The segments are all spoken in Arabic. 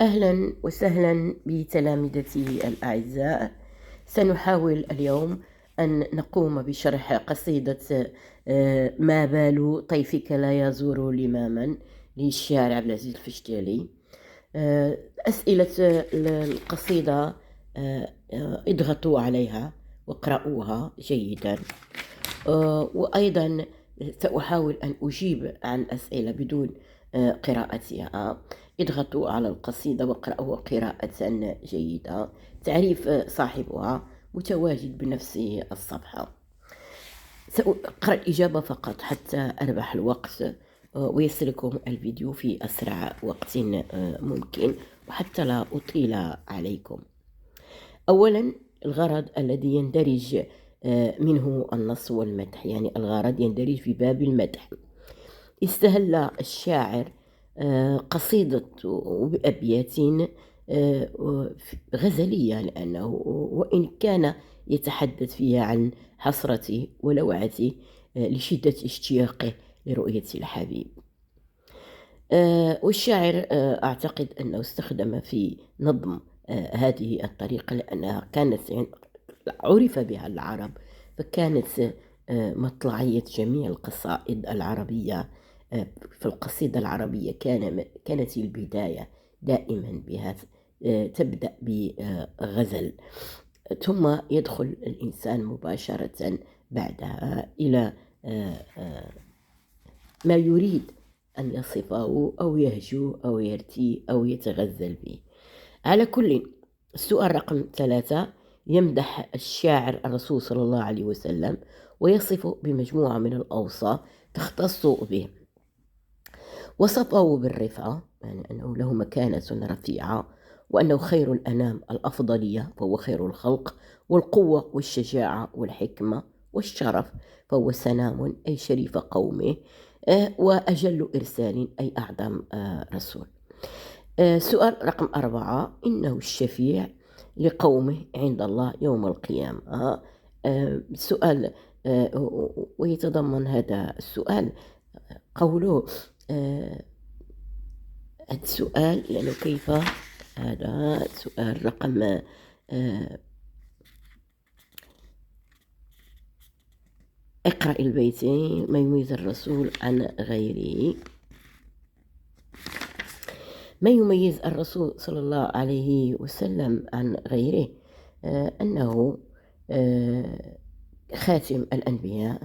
أهلا وسهلا بتلامذتي الأعزاء. سنحاول اليوم أن نقوم بشرح قصيدة ما بال طيفك لا يزور لماما للشاعر عبد العزيز الفشتالي. أسئلة القصيدة اضغطوا عليها واقرأوها جيدا. وأيضا سأحاول أن أجيب عن أسئلة بدون قراءتها. اضغطوا على القصيدة واقرأوها قراءة جيدة. تعريف صاحبها متواجد بنفس الصفحة. سأقرأ الإجابة فقط حتى أربح الوقت ويصلكم الفيديو في أسرع وقت ممكن، وحتى لا أطيل عليكم. أولا، الغرض الذي يندرج منه النص والمدح، يعني الغرض يندرج في باب المدح. استهل الشاعر قصيدته بأبيات غزلية، لأنه وإن كان يتحدث فيها عن حسرته ولوعته لشدة اشتياقه لرؤية الحبيب. والشاعر أعتقد أنه استخدم في نظم هذه الطريقة لأنها كانت عرف بها العرب، فكانت مطلعية جميع القصائد العربية. في القصيدة العربية كانت البداية دائما بها تبدأ بغزل، ثم يدخل الإنسان مباشرة بعدها إلى ما يريد أن يصفه أو يهجو أو يرتي أو يتغزل به. على كل، السؤال رقم 3: يمدح الشاعر الرسول صلى الله عليه وسلم ويصفه بمجموعة من الأوصاف تختص به. وصفه بالرفعة، يعني أنه له مكانة رفيعة، وأنه خير الأنام الأفضلية فهو خير الخلق، والقوة والشجاعة والحكمة والشرف فهو سنام أي شريف قومه، وأجل إرسال أي أعظم رسول. سؤال رقم 4: إنه الشفيع لقومه عند الله يوم القيامة. سؤال ويتضمن هذا السؤال قوله السؤال، لأنه كيف هذا السؤال رقم اقرأ البيتين: ما يميز الرسول عن غيره. ما يميز الرسول صلى الله عليه وسلم عن غيره أنه خاتم الأنبياء،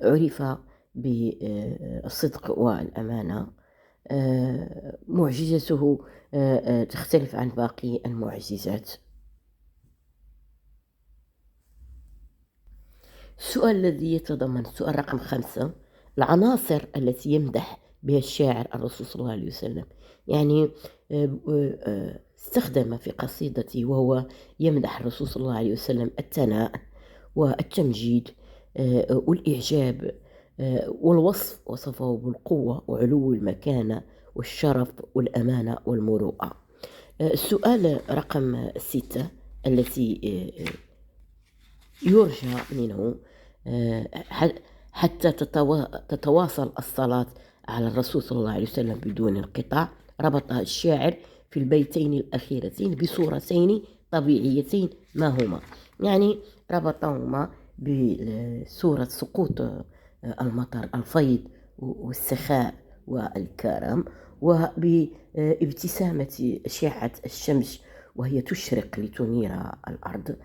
عرف بالصدق والأمانة، معجزته تختلف عن باقي المعجزات. السؤال الذي يتضمن سؤال رقم 5: العناصر التي يمدح بها الشاعر الرسول صلى الله عليه وسلم، يعني استخدم في قصيدته وهو يمدح الرسول صلى الله عليه وسلم الثناء والتمجيد والإعجاب والوصف. وصفه بالقوة وعلو المكانة والشرف والأمانة والمروءة. السؤال رقم 6 التي يرجى منه حتى تتواصل الصلاة على الرسول صلى الله عليه وسلم بدون انقطاع، ربط الشاعر في البيتين الأخيرتين بصورتين طبيعيتين، ما هما؟ يعني ربطهما بصورة سقوط المطر، الفيض والسخاء والكرم، وبابتسامة أشعة الشمس وهي تشرق لتنير الأرض،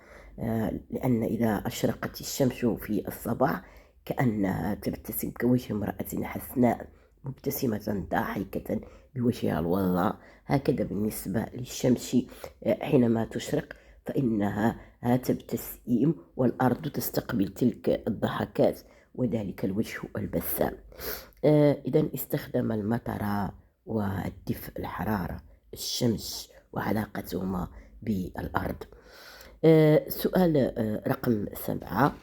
لأن إذا أشرقت الشمس في الصباح كأنها تبتسم كوجه امرأة حسناء مبتسمة ضاحكة بوجهها الوضاء. هكذا بالنسبة للشمس حينما تشرق فإنها تبتسم والأرض تستقبل تلك الضحكات وذلك الوجه البسام. إذن استخدم المطر والدفء، الحرارة، الشمس وعلاقتهما بالأرض. سؤال رقم 7: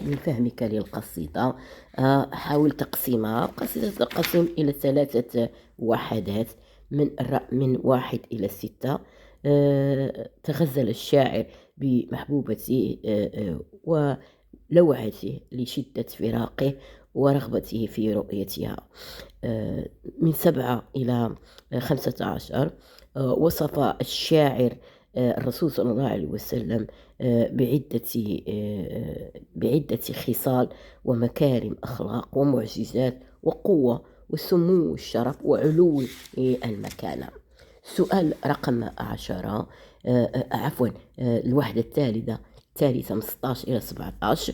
من فهمك للقصيدة حاول تقسيمها. القصيدة تنقسم إلى 3 وحدات من 1 إلى 6. تغزل الشاعر بمحبوبته ولوعته لشدة فراقه، ورغبته في رؤيتها. من 7 إلى 15 وصف الشاعر الرسول صلى الله عليه وسلم بعدة خصال ومكارم أخلاق ومعجزات وقوة وسمو الشرف وعلو المكانة. سؤال رقم 10، عفوا، الوحدة الثالثة من 16 إلى 17.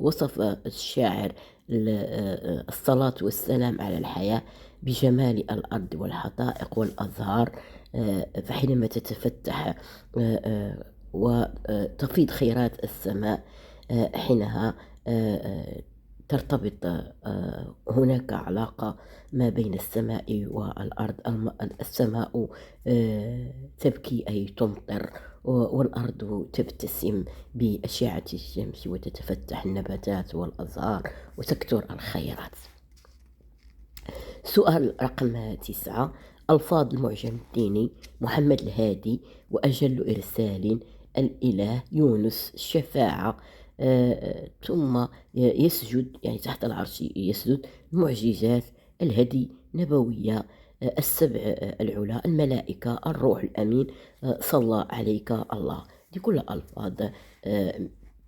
وصف الشاعر الصلاة والسلام على الحياة بجمال الأرض والحدائق والأزهار، فحينما تتفتح وتفيض خيرات السماء، حينها ترتبط هناك علاقة ما بين السماء والأرض. السماء تبكي أي تمطر، والأرض تبتسم بأشعة الشمس، وتتفتح النباتات والأزهار وتكثر الخيرات. سؤال رقم 9، ألفاظ المعجم الديني: محمد الهادي، وأجل إرسال، الإله، يونس، الشفاعة، ثم يسجد، يعني تحت العرش يسجد، المعجزات، الهدي، نبوية، السبع العلا، الملائكة، الروح الأمين، صلى عليك الله. دي كل ألفاظ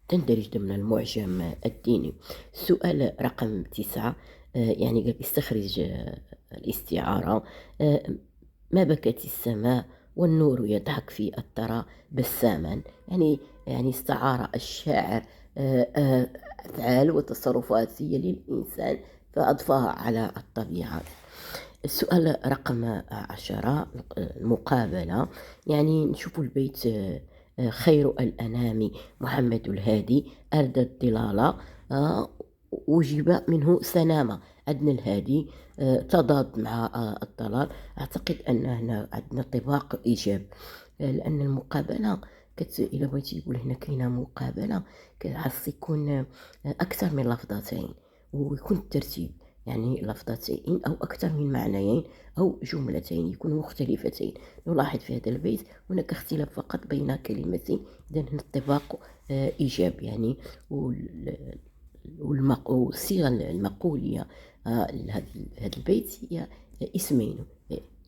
تندرج ضمن المعجم الديني. السؤال رقم 9، يعني قال استخرج الاستعارة: ما بكت السماء والنور يضحك في الثرى بساما. يعني استعار الشاعر أفعال وتصرفات سيئة للإنسان فأضفاها على الطبيعة. السؤال رقم 10، المقابلة. يعني نشوف البيت: خير الأنام محمد الهادي، أردى الضلال، وجب منه سلامة. عندنا الهادي تضاد مع الضلال. أعتقد أن هنا عندنا طباق إيجاب، لأن المقابلة إلا بغيتي يقول هنا كاينة مقابلة خاص يكون أكثر من لفظتين، ويكون الترتيب يعني لفظتين أو أكثر من معنيين أو جملتين يكونوا مختلفتين. نلاحظ في هذا البيت هناك اختلاف فقط بين كلمتين، إذن هنا الطباق إيجاب يعني. والصيغة المقولية لهذا البيت هي اسمين: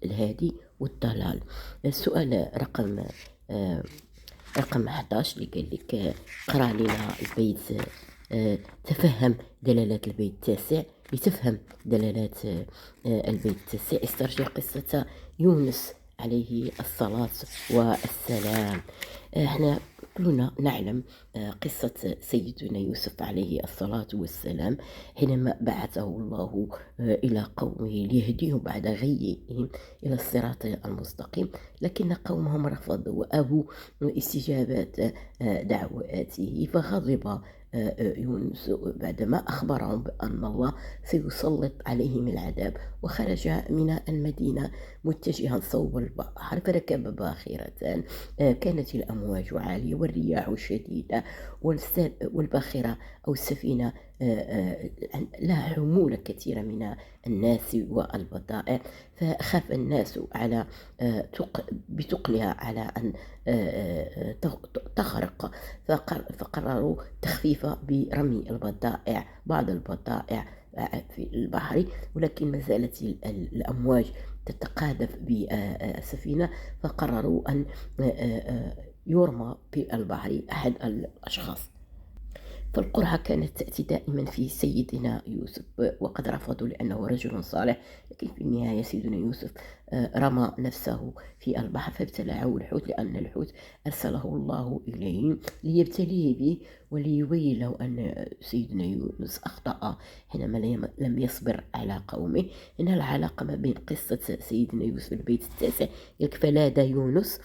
الهادي والضلال. السؤال رقم 11 اللي قال لك: قرأ لنا البيت، تفهم دلالات البيت التاسع. لتفهم دلالات البيت التاسع استرجع قصة يونس عليه الصلاة والسلام. احنا كلنا نعلم قصة سيدنا يوسف عليه الصلاة والسلام، حينما بعثه الله إلى قومه ليهديهم بعد غيهم إلى الصراط المستقيم، لكن قومهم رفضوا وأبوا استجابة دعواته، فغضب يونس بعدما أخبرهم بأن الله سيسلط عليهم العذاب، وخرج من المدينة متجها صوب البحر، فركب باخرة كانت الأمواج عالية والرياح شديدة، والباخرة أو السفينة لها حمولة كثيرة من الناس والبضائع، فخاف الناس على بثقلها على أن تغرق، فقرروا تخفيف برمي بعض البضائع في البحر، ولكن ما زالت الأمواج تتقاذف بالسفينة، فقرروا أن يرمى في البحر أحد الأشخاص. فالقرعة كانت تأتي دائما في سيدنا يوسف، وقد رفضوا لأنه رجل صالح، لكن في النهاية سيدنا يوسف رمى نفسه في البحر فابتلعه الحوت، لأن الحوت أرسله الله إليه ليبتليه به وليبين له أن سيدنا يونس أخطأ حينما لم يصبر على قومه. إن العلاقة ما بين قصة سيدنا يوسف في البيت التاسع: فلاذ يونس،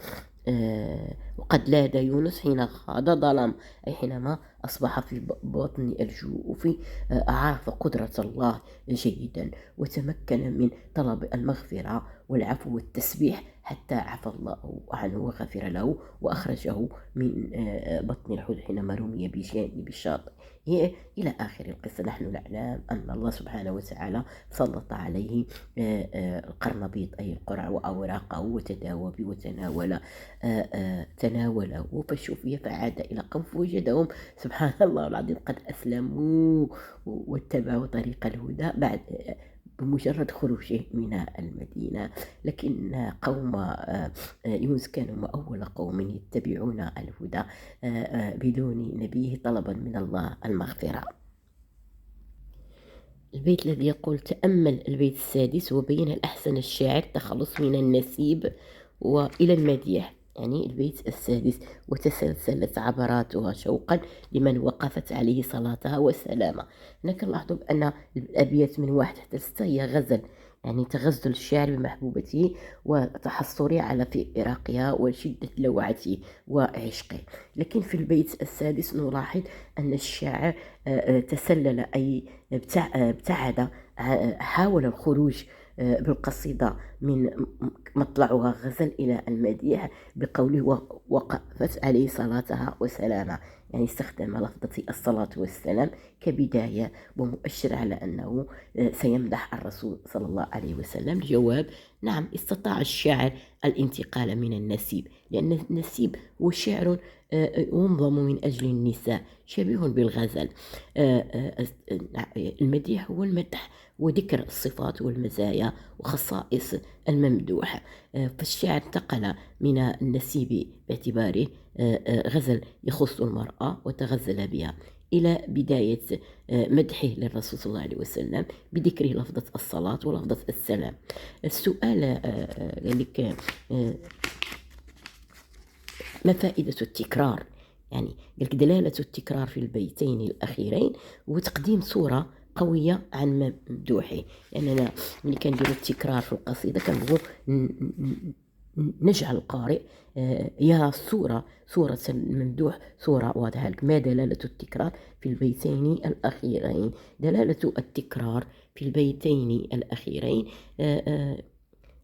وقد لاذ يونس حين خاض ظلام، أي حينما أصبح في بطن الجوف عرف قدرة الله جيدا، وتمكن من طلب المغفرة والعفو والتسبيح حتى عفى الله عنه وغفر له وأخرجه من بطن الحوت حينما رمي بجانب الشاطئ إلى آخر القصة. نحن نعلم أن الله سبحانه وتعالى سلط عليه القرنبيط أي القرع وأوراقه وتداوى به وتناوله فشفي، فعاد إلى قوم فوجدهم سبحانه سبحان الله العظيم قد أسلموا واتبعوا طريق الهدى بعد بمجرد خروجه من المدينة. لكن قوم يونس كانوا هم أول قوم يتبعون الهدى بدون نبيه طلبا من الله المغفرة. البيت الذي يقول: تأمل البيت السادس وبين الأحسن الشاعر التخلص من النسيب وإلى المديح. يعني البيت السادس: وتسلسلت عبراتها شوقا لمن وقفت عليه صلاتها وسلامة. هناك نلاحظ بأن الأبيات من 1 حتى 6 هي غزل، يعني تغزل الشاعر بمحبوبته وتحصره على في إراقها وشدة لوعته وعشقه. لكن في البيت السادس نلاحظ أن الشاعر تسلل، أي ابتعد، حاول الخروج بالقصيدة من مطلعها غزل إلى المديح بقوله: وقفت عليه صلاتها وسلامة. يعني استخدم لفظة الصلاة والسلام كبداية ومؤشر على أنه سيمدح الرسول صلى الله عليه وسلم. الجواب: نعم، استطاع الشاعر الانتقال من النسيب، لأن النسيب هو شعر ينظم من أجل النساء شبيه بالغزل. المديح هو المدح وذكر الصفات والمزايا وخصائص الممدوح. فالشاعر انتقل من النسيب باعتباره غزل يخص المرأة وتغزل بها إلى بداية مدحه للرسول صلى الله عليه وسلم بذكره لفظة الصلاة ولفظة السلام. السؤال لك: ما فائدة التكرار؟ يعني قالك دلالة التكرار في البيتين الأخيرين هو تقديم صورة قوية عن ممدوحه. لأننا ملي كنديرو التكرار في القصيدة كنبغيو نجعل القارئ يرى صورة الممدوح صورة واضحة. ما دلالة التكرار في البيتين الأخيرين؟ دلالة التكرار في البيتين الأخيرين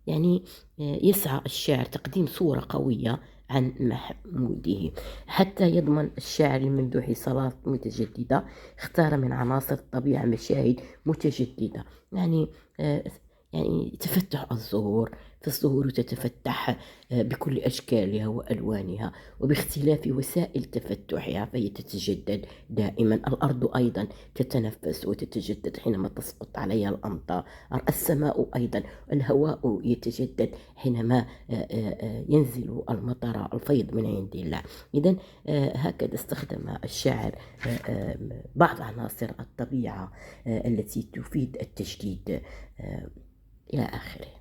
يعني يسعى الشاعر تقديم صورة قوية عن محموده. حتى يضمن الشاعر الممدوح صلاة متجددة اختار من عناصر الطبيعة مشاهد متجددة. يعني تفتح الزهور، فالزهور تتفتح بكل أشكالها وألوانها وباختلاف وسائل تفتحها، فهي تتجدد دائما. الأرض أيضا تتنفس وتتجدد حينما تسقط عليها الأمطار. السماء أيضا، الهواء يتجدد حينما ينزل المطر، الفيض من عند الله. إذن هكذا استخدم الشاعر بعض عناصر الطبيعة التي تفيد التجديد إلى آخره.